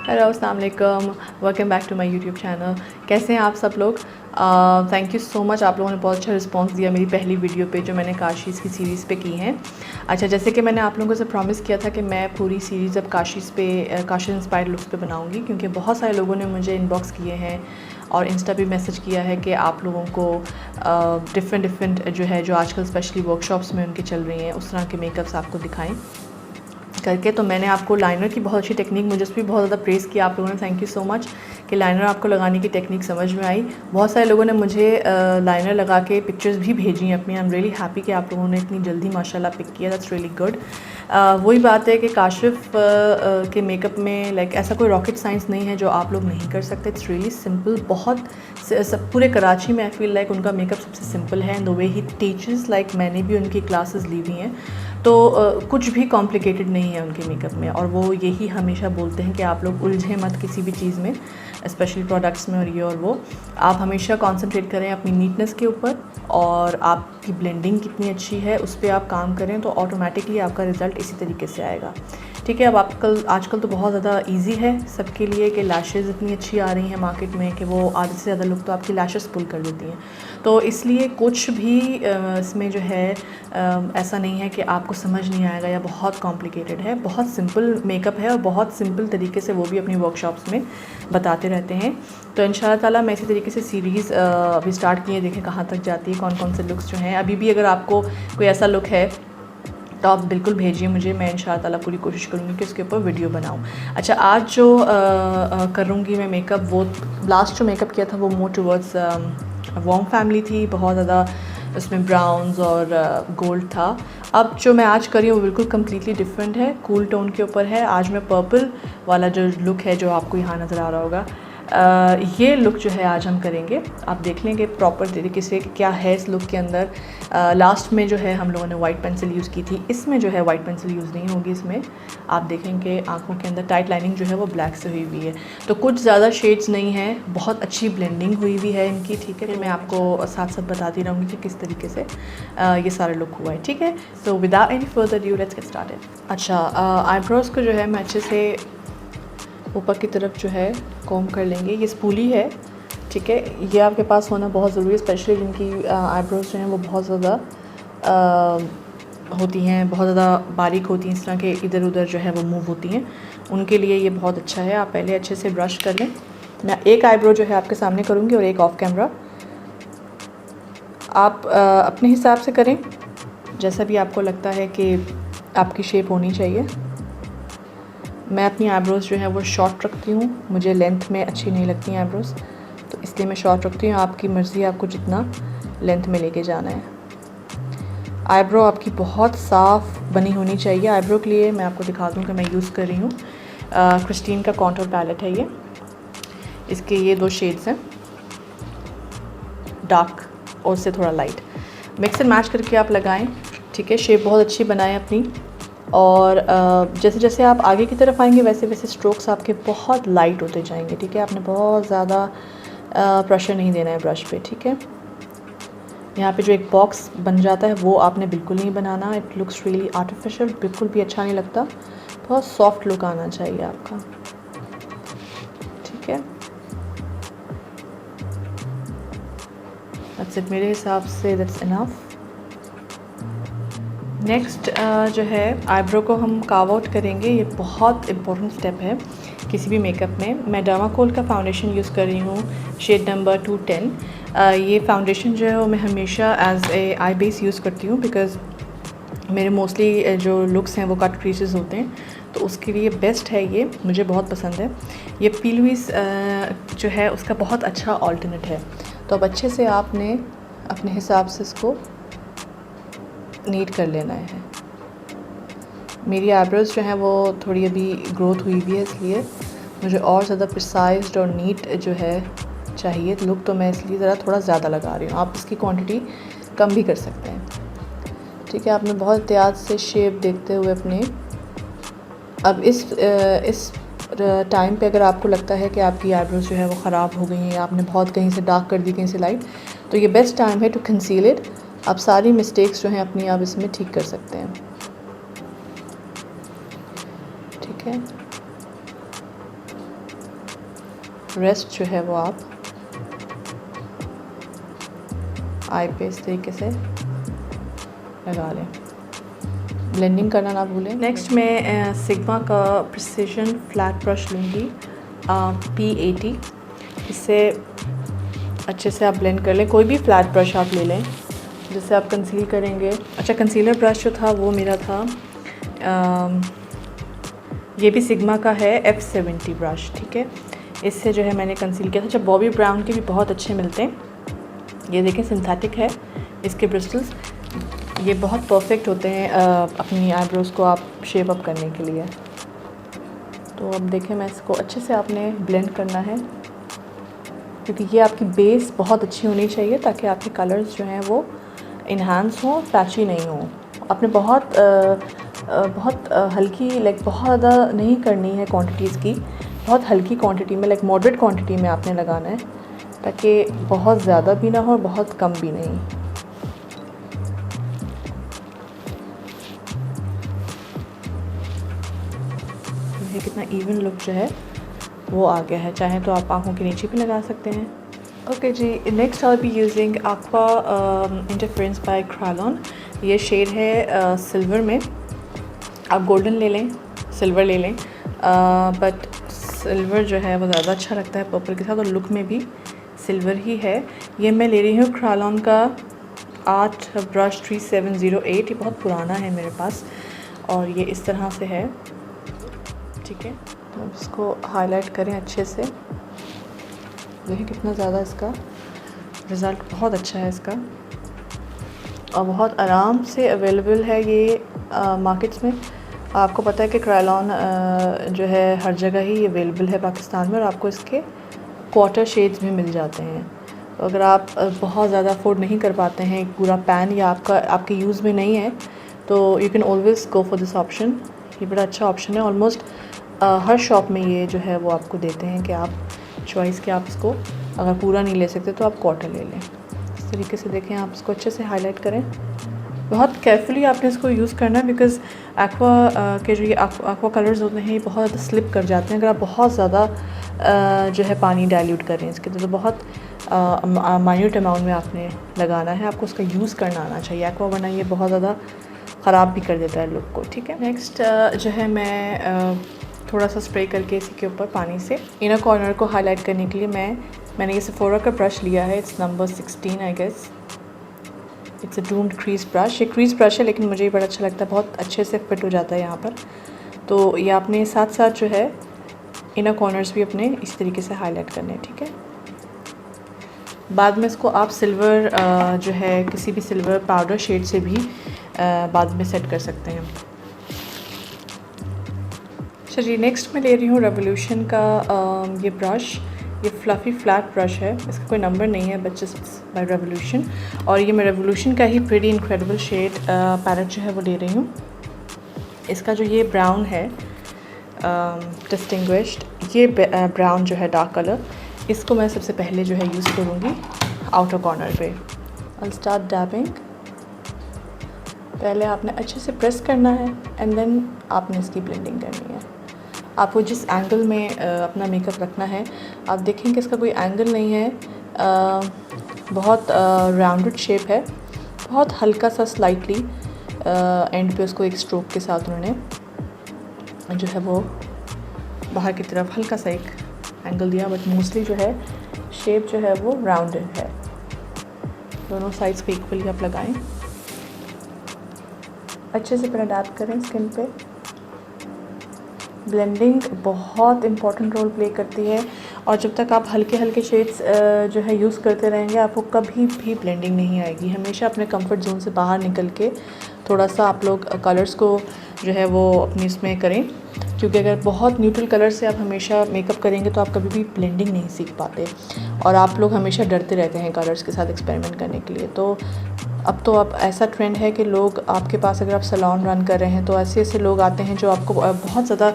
Hello अस्सलाम वालेकुम, welcome back to my YouTube channel. कैसे हैं आप सब लोग? थैंक यू सो मच, आप लोगों ने बहुत अच्छा रिस्पांस दिया मेरी पहली वीडियो पे जो मैंने काशीज़ की सीरीज़ पे की हैं। अच्छा, जैसे कि मैंने आप लोगों से प्रॉमिस किया था कि मैं पूरी सीरीज़ अब काशी इंस्पायर्ड लुक्स पे बनाऊंगी, क्योंकि बहुत सारे लोगों ने मुझे इनबॉक्स किए हैं और इंस्टा पे मैसेज किया है कि आप लोगों को डिफरेंट जो आजकल स्पेशली वर्कशॉप्स में उनके चल रही हैं उस तरह के मेकअप्स आपको दिखाएँ करके। तो मैंने आपको लाइनर की बहुत अच्छी टेक्निक, मुझे उस पर बहुत ज़्यादा प्रेज़ किया आप लोगों ने, थैंक यू सो मच कि लाइनर आपको लगाने की टेक्निक समझ में आई। बहुत सारे लोगों ने मुझे लाइनर लगा के पिक्चर्स भी भेजी हैं अपनी। आई एम रियली हैप्पी कि आप लोगों ने इतनी जल्दी माशाल्लाह पिक किया, दैट्स रियली गुड। वही बात है कि काशिफ के मेकअप में लाइक ऐसा कोई रॉकेट साइंस नहीं है जो आप लोग नहीं कर सकते। इट्स रियली सिंपल, बहुत सब पूरे कराची में आई फील लाइक उनका मेकअप सबसे सिंपल है। And the way he teaches, like मैंने भी उनकी क्लासेस ली हुई हैं, तो कुछ भी कॉम्प्लिकेटेड नहीं है उनके मेकअप में। और वो यही हमेशा बोलते हैं कि आप लोग उलझे मत किसी भी चीज़ में, स्पेशली प्रोडक्ट्स में और ये और वो। आप हमेशा कंसंट्रेट करें अपनी नीटनेस के ऊपर, और आपकी ब्लेंडिंग कितनी अच्छी है उस पर आप काम करें तो ऑटोमेटिकली आपका रिज़ल्ट इसी तरीके से आएगा। ठीक है, अब आजकल तो बहुत ज़्यादा इजी है सबके लिए कि लैशेज़ इतनी अच्छी आ रही हैं मार्केट में कि वो आधे से ज़्यादा लोग तो आपकी लैशेस पुल कर देती हैं। तो इसलिए कुछ भी इसमें जो है ऐसा नहीं है कि आपको समझ नहीं आएगा या बहुत कॉम्प्लिकेटेड है। बहुत सिंपल मेकअप है और बहुत सिंपल तरीके से वो भी अपनी वर्कशॉप्स में बताते रहते हैं। तो इंशाअल्लाह ताला मैं इसी तरीके से सीरीज़ अभी स्टार्ट की है, देखें कहाँ तक जाती है, कौन कौन से लुक्स जो हैं। अभी भी अगर आपको कोई ऐसा लुक है तो आप बिल्कुल भेजिए मुझे, मैं इंशाअल्लाह ताला पूरी कोशिश करूँगी कि उसके ऊपर वीडियो बनाऊँ। अच्छा, आज जो करूँगी मैं मेकअप, वो लास्ट जो मेकअप किया था वो मोर टुवर्ड्स वार्म फैमिली थी, बहुत ज़्यादा उसमें ब्राउन्स और गोल्ड था। अब जो मैं आज करी हूँ वो बिल्कुल कम्प्लीटली डिफरेंट है, कूल टोन के ऊपर है। आज मैं पर्पल वाला जो लुक है जो आपको यहाँ नज़र आ रहा होगा, ये लुक जो है आज हम करेंगे। आप देख लेंगे प्रॉपर तरीके से क्या है इस लुक के अंदर। लास्ट में जो है हम लोगों ने वाइट पेंसिल यूज़ की थी, इसमें जो है वाइट पेंसिल यूज़ नहीं होगी। इसमें आप देखेंगे आंखों के अंदर टाइट लाइनिंग जो है वो ब्लैक से हुई हुई है, तो कुछ ज़्यादा शेड्स नहीं है, बहुत अच्छी ब्लेंडिंग हुई हुई है इनकी। ठीक है, मैं आपको साथ साथ बताती रहूँगी कि किस तरीके से ये सारा लुक हुआ है। ठीक है, so without any further due let's get started. अच्छा, आईब्रोज़ को जो है मैं अच्छे से ऊपर की तरफ जो है कॉम कर लेंगे। ये स्पूली है, ठीक है, ये आपके पास होना बहुत ज़रूरी है, स्पेशली जिनकी आईब्रोज़ जो हैं वो बहुत ज़्यादा होती हैं, बहुत ज़्यादा बारीक होती हैं, इस तरह के इधर उधर जो है वो मूव होती हैं, उनके लिए ये बहुत अच्छा है। आप पहले अच्छे से ब्रश कर लें। मैं एक आईब्रो जो है आपके सामने करूँगी और एक ऑफ कैमरा। आप अपने हिसाब से करें, जैसा भी आपको लगता है कि आपकी शेप होनी चाहिए। मैं अपनी आईब्रोज़ जो है वो शॉर्ट रखती हूँ, मुझे लेंथ में अच्छी नहीं लगती हैं आईब्रोज़, तो इसलिए मैं शॉर्ट रखती हूँ। आपकी मर्ज़ी, आपको जितना लेंथ में लेके जाना है। आईब्रो आपकी बहुत साफ़ बनी होनी चाहिए। आईब्रो के लिए मैं आपको दिखा दूँ कि मैं यूज़ कर रही हूँ क्रिस्टीन का कॉन्टूर पैलेट है ये। इसके ये 2 शेड्स हैं, डार्क और उससे थोड़ा लाइट, मिक्स एंड मैच करके आप लगाएं। ठीक है, शेप बहुत अच्छी बनाएं अपनी, और जैसे जैसे आप आगे की तरफ आएंगे वैसे वैसे स्ट्रोक्स आपके बहुत लाइट होते जाएंगे। ठीक है, आपने बहुत ज़्यादा प्रेशर नहीं देना है ब्रश पे। ठीक है, यहाँ पे जो एक बॉक्स बन जाता है वो आपने बिल्कुल नहीं बनाना। इट लुक्स रियली आर्टिफिशियल, बिल्कुल भी अच्छा नहीं लगता। बहुत सॉफ्ट लुक आना चाहिए आपका। ठीक है, दैट्स इट, मेरे हिसाब से दैट्स इनफ। नेक्स्ट जो है आईब्रो को हम कार्व आउट करेंगे। ये बहुत इम्पोर्टेंट स्टेप है किसी भी मेकअप में। मैं डर्माकोल का फाउंडेशन यूज़ कर रही हूँ, शेड नंबर 210। ये फाउंडेशन जो है वो मैं हमेशा as a eye base use करती हूँ, बिकॉज़ मेरे मोस्टली जो लुक्स हैं वो कट क्रीसेस होते हैं, तो उसके लिए बेस्ट है ये, मुझे बहुत पसंद है। ये पी लुइस जो है उसका बहुत अच्छा ऑल्टरनेट है। तो अब अच्छे से आपने अपने हिसाब से इसको नीट कर लेना है। मेरी आईब्रोज़ जो हैं वो थोड़ी अभी ग्रोथ हुई भी है, इसलिए मुझे और ज़्यादा प्रिसाइज्ड और नीट जो है चाहिए लुक, तो मैं इसलिए ज़रा थोड़ा ज़्यादा लगा रही हूँ। आप इसकी क्वांटिटी कम भी कर सकते हैं। ठीक है, आपने बहुत एहतियात से शेप देखते हुए अपने, अब इस टाइम पे अगर आपको लगता है कि आपकी आईब्रोज़ जो है वो ख़राब हो गई हैं या आपने बहुत कहीं से डार्क कर दी कहीं से लाइट, तो ये बेस्ट टाइम है टू कंसील इट। आप सारी मिस्टेक्स जो हैं अपनी आप इसमें ठीक कर सकते हैं। ठीक है, रेस्ट जो है वो आप आई पे इस तरीके से लगा लें। ब्लेंडिंग करना ना भूलें। नेक्स्ट मैं सिग्मा का प्रिसीजन फ्लैट ब्रश लूँगी P80। इससे अच्छे से आप ब्लेंड कर लें। कोई भी फ्लैट ब्रश आप ले लें जिससे आप कंसील करेंगे। अच्छा, कंसीलर ब्रश जो था वो मेरा था ये भी सिग्मा का है F70 ब्रश, ठीक है। इससे जो है मैंने कंसील किया था। जब बॉबी ब्राउन के भी बहुत अच्छे मिलते हैं। ये देखें सिंथेटिक है इसके ब्रिस्टल्स, ये बहुत परफेक्ट होते हैं अपनी आईब्रोज़ को आप शेप अप करने के लिए। तो अब देखें, मैं इसको अच्छे से आपने ब्लेंड करना है क्योंकि ये आपकी बेस बहुत अच्छी होनी चाहिए ताकि आपके कलर्स जो हैं वो इन्हांस हों, पैची नहीं हों। आपने बहुत हल्की लाइक बहुत ज़्यादा नहीं करनी है क्वांटिटीज़ की, बहुत हल्की क्वांटिटी में लाइक मॉडरेट क्वांटिटी में आपने लगाना है ताकि बहुत ज़्यादा भी ना हो और बहुत कम भी नहीं। ये कितना इवन लुक जो है वो आ गया है। चाहे तो आप आँखों के नीचे भी लगा सकते हैं। ओके जी, next I be using aqua interference by Kryolan। ये शेड है सिल्वर में। आप गोल्डन ले लें, सिल्वर ले लें, बट सिल्वर जो है वो ज़्यादा अच्छा लगता है पर्पल के साथ और लुक में भी सिल्वर ही है। ये मैं ले रही हूँ Kryolan का आर्ट ब्रश 3708। ये बहुत पुराना है मेरे पास और ये इस तरह से है, ठीक है। तो इसको हाईलाइट करें अच्छे से। देखिए कितना ज़्यादा इसका रिज़ल्ट बहुत अच्छा है इसका और बहुत आराम से अवेलेबल है ये मार्केट्स में। आपको पता है कि Kryolan जो है हर जगह ही अवेलेबल है पाकिस्तान में और आपको इसके क्वार्टर शेड्स भी मिल जाते हैं। तो अगर आप बहुत ज़्यादा अफोर्ड नहीं कर पाते हैं पूरा पैन या आपके यूज़ में नहीं है तो you can always go for this option. ये बड़ा अच्छा ऑप्शन है। ऑलमोस्ट हर शॉप में ये जो है वो आपको देते हैं कि आप चॉइस के आप इसको अगर पूरा नहीं ले सकते तो आप क्वार्टर ले लें। इस तरीके से देखें, आप इसको अच्छे से हाईलाइट करें। बहुत केयरफुली आपने इसको यूज़ करना है बिकॉज़ एक्वा के जो ये एक्वा कलर्स होते हैं ये बहुत ज़्यादा स्लिप कर जाते हैं अगर आप बहुत ज़्यादा जो है पानी डाइल्यूट करें इसके। तो बहुत माइन्यूट अमाउंट में आपने लगाना है। आपको उसका यूज़ करना आना चाहिए एक्वा, वरना ये बहुत ज़्यादा ख़राब भी कर देता है लुक को, ठीक है। नेक्स्ट जो है मैं थोड़ा सा स्प्रे करके इसी के ऊपर पानी से इनर कॉर्नर को हाईलाइट करने के लिए मैंने ये सेफोरा का ब्रश लिया है। It's number 16 I guess. It's a domed crease brush. ये क्रीज ब्रश है लेकिन मुझे ये बड़ा अच्छा लगता है, बहुत अच्छे से फिट हो जाता है यहाँ पर। तो ये आपने साथ साथ जो है इनर कॉर्नर्स भी अपने इस तरीके से हाईलाइट करने हैं, ठीक है। बाद में इसको आप सिल्वर जो है किसी भी सिल्वर पाउडर शेड से भी बाद में सेट कर सकते हैं। अच्छा जी, नेक्स्ट मैं ले रही हूँ रेवोल्यूशन का ये ब्रश। ये फ्लफ़ी फ्लैट ब्रश है, इसका कोई नंबर नहीं है बट जस्ट बाय रेवोल्यूशन। और ये मैं रेवोल्यूशन का ही प्रीटी इनक्रेडिबल शेड पैलेट जो है वो ले रही हूँ। इसका जो ये ब्राउन है डिस्टिंग्विश्ड, ये ब्राउन जो है डार्क कलर, इसको मैं सबसे पहले जो है यूज़ करूँगी आउटर कॉर्नर पे। I start डैबिंग। पहले आपने अच्छे से प्रेस करना है एंड देन आपने इसकी ब्लेंडिंग करनी है। आपको जिस एंगल में अपना मेकअप रखना है, आप देखें कि इसका कोई एंगल नहीं है, बहुत राउंडेड शेप है, बहुत हल्का सा स्लाइटली एंड पे उसको एक स्ट्रोक के साथ उन्होंने जो है वो बाहर की तरफ हल्का सा एक एंगल दिया, बट मोस्टली जो है शेप जो है वो राउंडेड है। दोनों साइड्स पे इक्वली आप लगाएं, अच्छे से पहले डैप करें स्किन पे। ब्लेंडिंग बहुत इम्पॉर्टेंट रोल प्ले करती है और जब तक आप हल्के हल्के शेड्स जो है यूज़ करते रहेंगे आपको कभी भी ब्लेंडिंग नहीं आएगी। हमेशा अपने कंफर्ट जोन से बाहर निकल के थोड़ा सा आप लोग कलर्स को जो है वो अपनी इसमें करें, क्योंकि अगर बहुत न्यूट्रल कलर से आप हमेशा मेकअप करेंगे तो आप कभी भी ब्लेंडिंग नहीं सीख पाते और आप लोग हमेशा डरते रहते हैं कलर्स के साथ एक्सपेरिमेंट करने के लिए। तो अब ऐसा ट्रेंड है कि लोग आपके पास, अगर आप सैलून रन कर रहे हैं तो ऐसे लोग आते हैं जो आपको बहुत ज़्यादा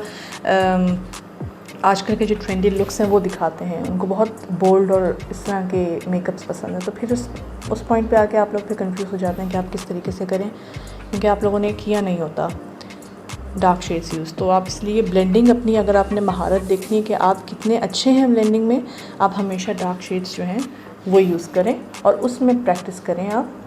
आजकल के जो ट्रेंडी लुक्स हैं वो दिखाते हैं। उनको बहुत बोल्ड और इस तरह के मेकअप्स पसंद है। तो फिर उस पॉइंट पे आके आप लोग फिर कंफ्यूज हो जाते हैं कि आप किस तरीके से करें, क्योंकि आप लोगों ने किया नहीं होता। Dark shades use. तो आप इसलिए ब्लेंडिंग अपनी अगर आपने महारत देखनी है कि आप कितने अच्छे हैं ब्लेंडिंग में, आप हमेशा डार्क शेड्स जो हैं वो यूज़ करें और उसमें प्रैक्टिस करें आप।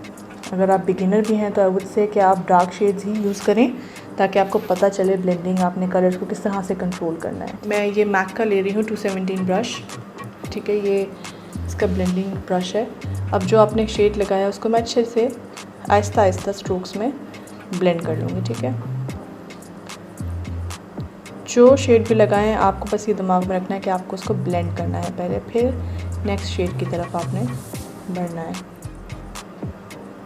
अगर आप बिगिनर भी हैं तो आई वुड से कि आप डार्क शेड्स ही यूज़ करें ताकि आपको पता चले ब्लेंडिंग आपने कलर्स को किस तरह से कंट्रोल करना है। मैं ये मैक का ले रही हूँ 217 ब्रश, ठीक है, ये इसका ब्लेंडिंग ब्रश है। अब जो आपने शेड लगाया है उसको मैं अच्छे से आहिस्ता आहिस्ता स्ट्रोक्स में ब्लेंड कर लूँगी, ठीक है। जो शेड भी लगाएं आपको बस ये दिमाग में रखना है कि आपको उसको ब्लेंड करना है पहले, फिर नेक्स्ट शेड की तरफ आपने बढ़ना है।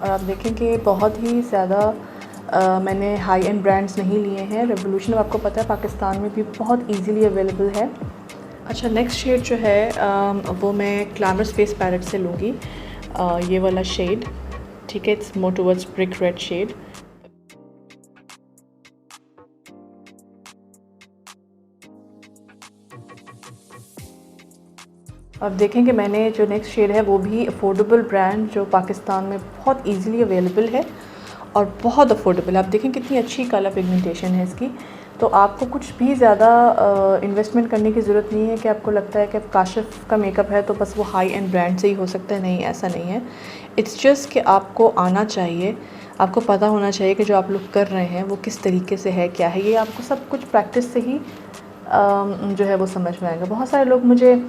और आप देखें कि बहुत ही ज़्यादा मैंने हाई एंड ब्रांड्स नहीं लिए हैं। रेवोल्यूशन आपको पता है पाकिस्तान में भी बहुत इजीली अवेलेबल है। अच्छा, नेक्स्ट शेड जो है वो मैं ग्लैमरस फेस पैलेट से लूँगी, ये वाला शेड, ठीक है। It's more towards brick red shade. अब देखें कि मैंने जो नेक्स्ट शेड है वो भी अफोर्डेबल ब्रांड जो पाकिस्तान में बहुत इजीली अवेलेबल है और बहुत अफोर्डेबल। आप देखें कितनी अच्छी कलर पिगमेंटेशन है इसकी। तो आपको कुछ भी ज़्यादा इन्वेस्टमेंट करने की ज़रूरत नहीं है कि आपको लगता है कि अब काशिफ का मेकअप है तो बस वो हाई एंड ब्रांड से ही हो सकता है। नहीं, ऐसा नहीं है। इट्स जस्ट कि आपको आना चाहिए, आपको पता होना चाहिए कि जो आप लोग कर रहे हैं वो किस तरीके से है, क्या है। ये आपको सब कुछ प्रैक्टिस से ही जो है वो समझ में आएगा। बहुत सारे लोग मुझे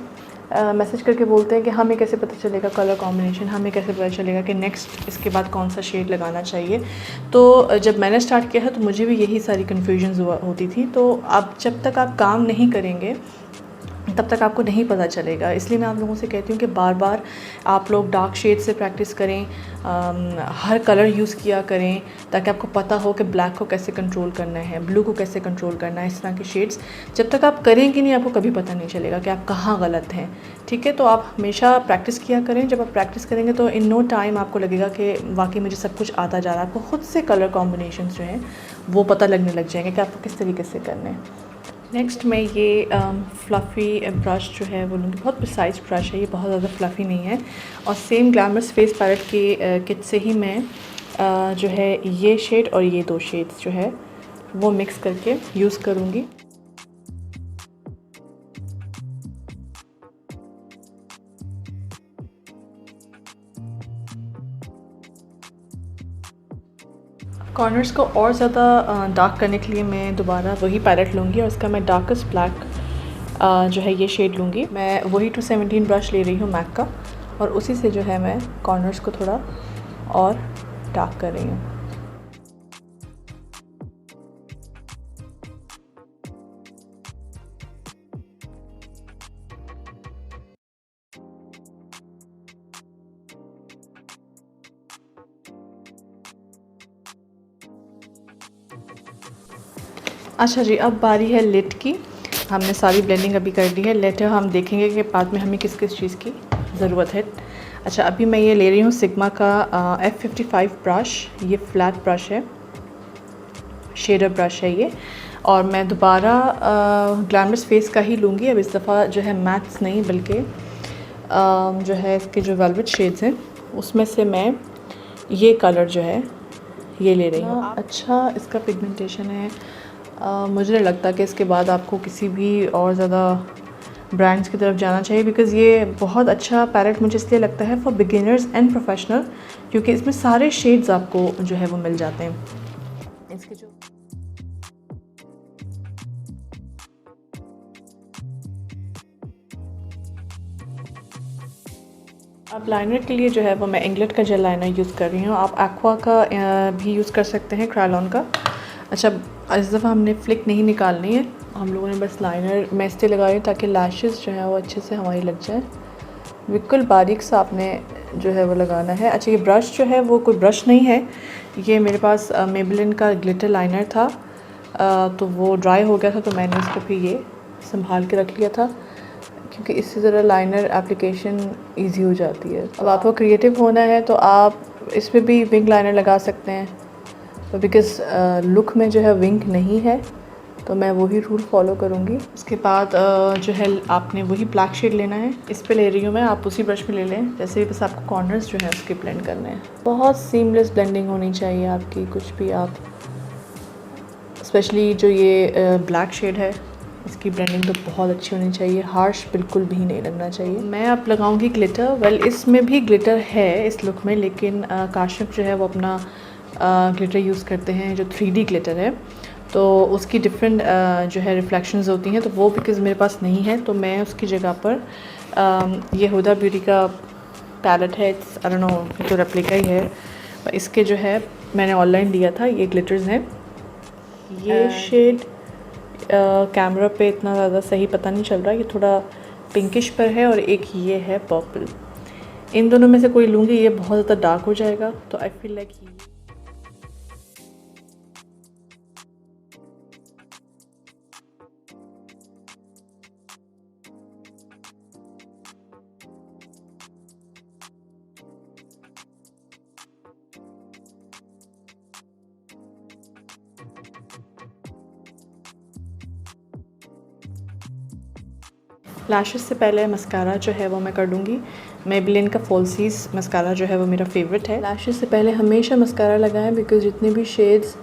मैसेज करके बोलते हैं कि हमें कैसे पता चलेगा कलर कॉम्बिनेशन, हमें कैसे पता चलेगा कि नेक्स्ट इसके बाद कौन सा शेड लगाना चाहिए। तो जब मैंने स्टार्ट किया है तो मुझे भी यही सारी कन्फ्यूजन्स होती थी। तो अब जब तक आप काम नहीं करेंगे तब तक आपको नहीं पता चलेगा। इसलिए मैं आप लोगों से कहती हूँ कि बार बार आप लोग डार्क शेड से प्रैक्टिस करें, हर कलर यूज़ किया करें ताकि आपको पता हो कि ब्लैक को कैसे कंट्रोल करना है, ब्लू को कैसे कंट्रोल करना है। इस तरह के शेड्स जब तक आप करेंगे नहीं आपको कभी पता नहीं चलेगा कि आप कहाँ गलत हैं, ठीक है। तो आप हमेशा प्रैक्टिस किया करें। जब आप प्रैक्टिस करेंगे तो इन नो टाइम आपको लगेगा कि वाकई मुझे सब कुछ आता जा रहा है। आपको खुद से कलर कॉम्बिनेशन जो हैं वो पता लगने लग जाएंगे कि आपको किस तरीके से करने हैं। नेक्स्ट मैं ये फ्लफ़ी ब्रश जो है वो लूँगी। बहुत प्रिसाइज ब्रश है ये, बहुत ज़्यादा फ्लफ़ी नहीं है। और सेम ग्लैमरस फेस पैलेट की किट से ही मैं जो है ये शेड और ये दो शेड्स जो है वो मिक्स करके यूज़ करूँगी। कॉर्नर्स को और ज़्यादा डार्क करने के लिए मैं दोबारा वही पैलेट लूँगी और इसका मैं डार्केस्ट ब्लैक जो है ये शेड लूँगी। मैं वही 217 ब्रश ले रही हूँ मैक का और उसी से जो है मैं कॉर्नर्स को थोड़ा और डार्क कर रही हूँ। अच्छा जी, अब बारी है लिड की। हमने सारी ब्लेंडिंग अभी कर दी है। लेटर हम देखेंगे कि बाद में हमें किस किस चीज़ की ज़रूरत है। अच्छा, अभी मैं ये ले रही हूँ सिग्मा का F55 ब्रश। ये फ्लैट ब्रश है, शेडर ब्रश है ये। और मैं दोबारा ग्लैमरस फेस का ही लूँगी। अब इस दफ़ा जो है मैट्स नहीं बल्कि जो है इसके जो वेलवेट शेड्स हैं उसमें से मैं ये कलर जो है ये ले रही हूँ। अच्छा इसका पिगमेंटेशन है। मुझे नहीं लगता कि इसके बाद आपको किसी भी और ज़्यादा ब्रांड्स की तरफ जाना चाहिए, बिकॉज़ ये बहुत अच्छा पैलेट मुझे इसलिए लगता है फॉर बिगिनर्स एंड प्रोफेशनल, क्योंकि इसमें सारे शेड्स आपको जो है वो मिल जाते हैं। इसके जो अब लाइनर के लिए जो है वो मैं इंग्लेट का जेल लाइनर यूज़ कर रही हूँ। आप एक्वा का भी यूज़ कर सकते हैं, क्रायलॉन का। अच्छा, इस दफ़ा हमने फ्लिक नहीं निकालनी है, हम लोगों ने बस लाइनर मैं इसलिए लगा रही हूँ ताकि लैशेस जो है वो अच्छे से हमारी लग जाए। बिल्कुल बारीक सा आपने जो है वो लगाना है। अच्छा, ये ब्रश जो है वो कोई ब्रश नहीं है, ये मेरे पास मेबेलिन का ग्लिटर लाइनर था, तो वो ड्राई हो गया था तो मैंने इसको फिर ये संभाल के रख लिया था, क्योंकि इससे ज़रा लाइनर एप्लीकेशन ईजी हो जाती है। अब आपको क्रिएटिव होना है तो आप इसमें भी विंग लाइनर लगा सकते हैं, तो बिकॉज़ लुक में जो है विंग नहीं है तो मैं वही रूल फॉलो करूँगी। उसके बाद जो है आपने वही ब्लैक शेड लेना है। इस पे ले रही हूँ मैं, आप उसी ब्रश में ले लें। जैसे बस आपको कॉर्नर्स जो है उसके ब्लेंड करने हैं। बहुत सीमलेस ब्लेंडिंग होनी चाहिए आपकी, कुछ भी आप स्पेशली जो ये ब्लैक शेड है, इसकी ब्लेंडिंग तो बहुत अच्छी होनी चाहिए, हार्श बिल्कुल भी नहीं लगना चाहिए। मैं अब लगाऊंगी ग्लिटर। वेल इसमें भी ग्लिटर है इस लुक में, लेकिन काशिफ जो है वो अपना ग्लिटर यूज़ करते हैं जो 3D ग्लिटर है, तो उसकी डिफरेंट जो है रिफ्लेक्शंस होती हैं, तो वो बिकॉज़ मेरे पास नहीं है, तो मैं उसकी जगह पर ये हुदा ब्यूटी का पैलेट है, इट्स आई डोंट नो तो रेप्लिका ही है, इसके जो है मैंने ऑनलाइन लिया था, ये ग्लिटर्स हैं। ये शेड कैमरा पे इतना ज़्यादा सही पता नहीं चल रहा, ये थोड़ा पिंकिश पर है, और एक ये है पर्पल। इन दोनों में से कोई लूँगी, ये बहुत ज़्यादा डार्क हो जाएगा, तो आई फील लाइक ये। लैशेस से पहले मस्कारा जो है वो मैं कर लूँगी। मेबेलिन का फॉल्सीज मस्कारा जो है वो मेरा फेवरेट है। लैशेस से पहले हमेशा मस्कारा लगाएं, बिकॉज़ जितने भी शेड्स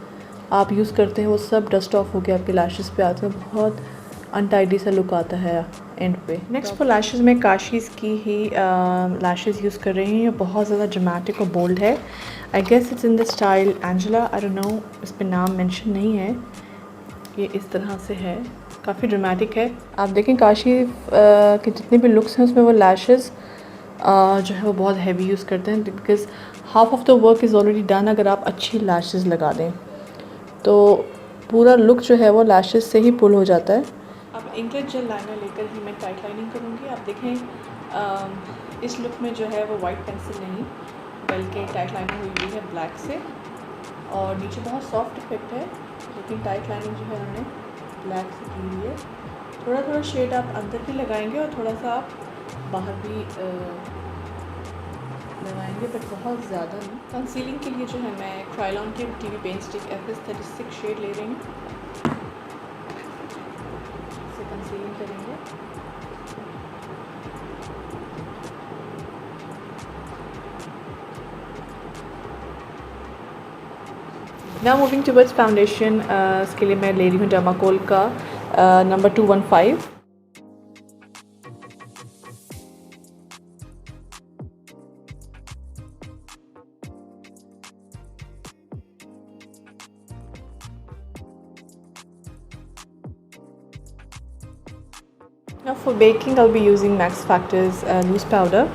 आप यूज़ करते हैं वो सब डस्ट ऑफ होकर आपके लैशेस पे आते हैं, बहुत अनटाइडी सा लुक आता है एंड पे। नेक्स्ट फॉर लैशेस में काशीज़ की ही लैशेस यूज़ कर रही हूँ, ये बहुत ज़्यादा ड्रामेटिक और बोल्ड है। I guess it's in the style Angela, I don't know, इस पर नाम मेंशन नहीं है। ये इस तरह से है, काफ़ी ड्रामेटिक है। आप देखें काशी के जितने भी लुक्स हैं उसमें वो लैशेस जो है वो बहुत हैवी यूज़ करते हैं, because half of the work is already done. अगर आप अच्छी लैशेस लगा दें तो पूरा लुक जो है वो लैशेस से ही पुल हो जाता है। अब इंकलेट जेल लाइनर लेकर ही मैं टाइट लाइनिंग करूँगी। आप देखें इस लुक में जो है वो वाइट पेंसिल नहीं बल्कि टाइट लाइनिंग हुई हुई है ब्लैक से, और नीचे बहुत सॉफ्ट इफेक्ट है, लेकिन टाइट लाइनिंग जो है उन्होंने ब्लैक से की हुई है। थोड़ा थोड़ा शेड आप अंदर भी लगाएंगे और थोड़ा सा आप बाहर भी लगाएंगे, बट बहुत ज़्यादा नहीं। कंसीलिंग के लिए जो है मैं क्रायलॉन की TV paint stick FS36 shade ले रही हूँ, इससे कंसीलिंग करेंगे। नाउ मूविंग टुवर्ड्स फाउंडेशन, इसके लिए मैं ले रही हूँ डर्माकोल का number 215। Now for baking I'll be using Max Factor's loose powder.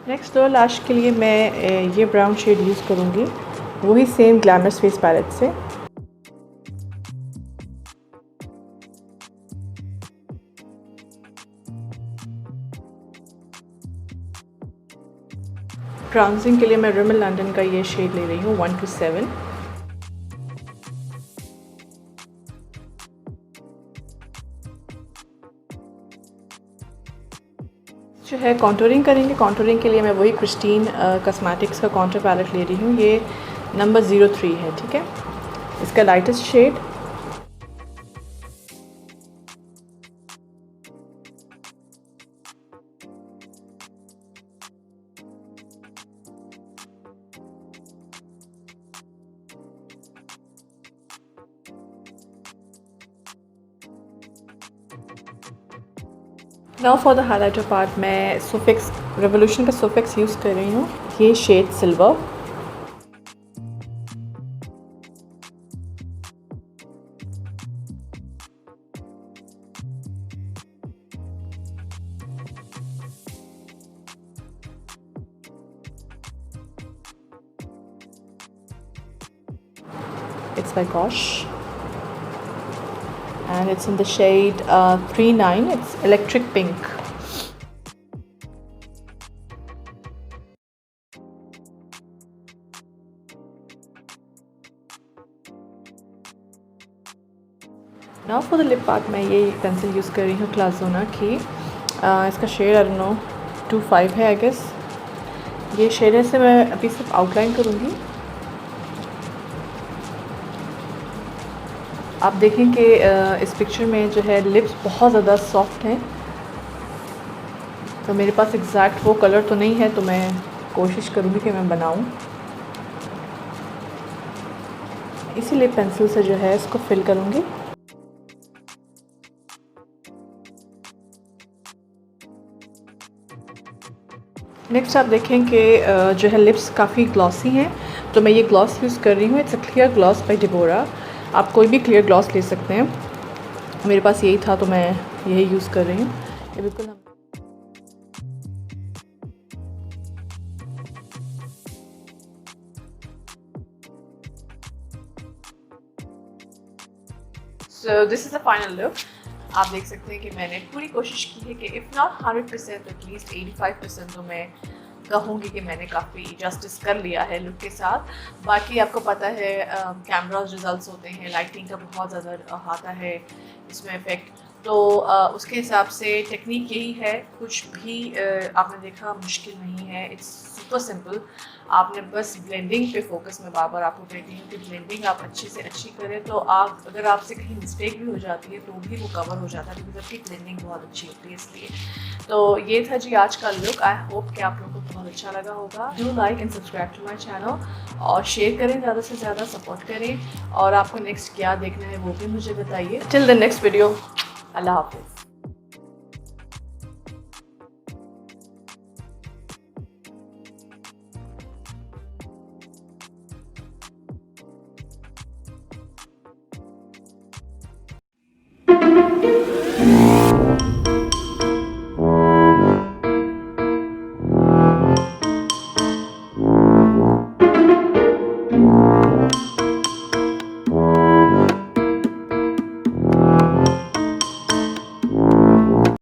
Next lower lash के लिए मैं ये ब्राउन शेड यूज़ करूँगी, वही सेम ग्लैमरस फेस पैलेट से। ब्राउजिंग के लिए मैं रिमल लंदन का ये शेड ले रही हूँ 127। जो है कॉन्टोरिंग करेंगे। कॉन्टोरिंग के लिए मैं वही क्रिस्टीन कॉस्मेटिक्स का कॉन्टोर पैलेट ले रही हूँ, ये नंबर 03 है, ठीक है, इसका lightest shade. Now for the highlighter part मैं सोफिक्स रेवोल्यूशन का सोफिक्स यूज़ कर रही हूँ, ये shade silver. It's by Gosh and it's in the shade 39. It's electric pink. Now for the lip part मैं ये पेंसिल यूज़ कर रही हूँ क्लासोना की, इसका शेड आई डोंट नो 25 है आई गेस। ये शेड से मैं अभी सिर्फ आउटलाइन करूँगी। आप देखें कि इस पिक्चर में जो है लिप्स बहुत ज़्यादा सॉफ्ट हैं, तो मेरे पास एग्जैक्ट वो कलर तो नहीं है, तो मैं कोशिश करूँगी कि मैं बनाऊँ। इसीलिए पेंसिल से जो है इसको फिल करूँगी। नेक्स्ट आप देखें कि जो है लिप्स काफ़ी ग्लॉसी हैं, तो मैं ये ग्लॉस यूज़ कर रही हूँ। It's a clear gloss by Deborah. आप कोई भी क्लियर ग्लॉस ले सकते हैं, मेरे पास यही था तो मैं यही यूज़ कर रही हूँ। ये बिल्कुल so this is the final look. आप देख सकते हैं कि मैंने पूरी कोशिश की है कि इफ़ नॉट 100% एटलीस्ट 85% तो मैं कहूँगी कि मैंने काफ़ी जस्टिस कर लिया है लुक के साथ। बाकी आपको पता है कैमरा रिजल्ट्स होते हैं, लाइटिंग का बहुत ज़्यादा आता है इसमें इफ़ेक्ट, तो उसके हिसाब से टेक्निक यही है। कुछ भी आपने देखा मुश्किल नहीं है, इट्स सुपर सिंपल। आपने बस ब्लेंडिंग पे फोकस, में बार बार आपको कहती हूँ कि ब्लेंडिंग आप अच्छे से अच्छी करें, तो आप अगर आपसे कहीं मिस्टेक भी हो जाती है तो भी वो कवर हो जाता है, बिकॉज आपकी ब्लेंडिंग बहुत अच्छी होती है इसलिए। तो ये था जी आज का लुक। आई होप कि आप लोगों को बहुत अच्छा लगा होगा। Do like and subscribe to my channel और शेयर करें, ज़्यादा से ज़्यादा सपोर्ट करें, और आपको नेक्स्ट क्या देखना है वो भी मुझे बताइए। टिल द नेक्स्ट वीडियो, अल्लाह हाफिज़।